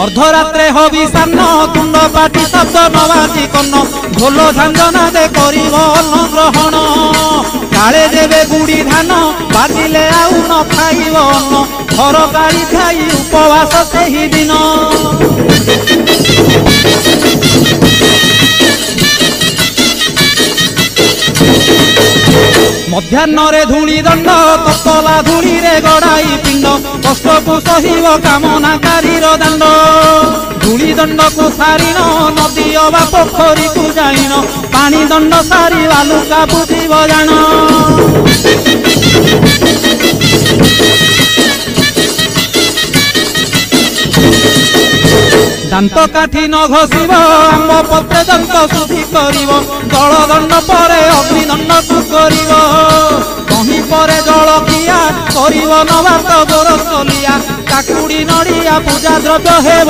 अर्धरात्रे हविषान्न तुंड पाटी शब्द नवाजी कन्न ढोल झांझना दे करिब अन्न ग्रहण काले देवे गुड़ी धान बाजिले आउ न खाइब अन्न घर गाड़ी खाई उपवास सेही दिन मध्याह्न धूली दंड तपला धूली रे गड़ाई पिंड कष्ट को सहिब कामनाकारी दांड धूली दंड को सारिन नदी अबा पोखरी को जाइन पानी दंड सारी बालुका बुझीब जान दांत काठी न घसीब आंब पत्रे दंत शुद्धि करिब जल दंड परे अग्निदंड को करिब कहीं परे जल किया करिब नवात गोरसलिया काकुड़ी नड़िया पूजा द्रव्य हे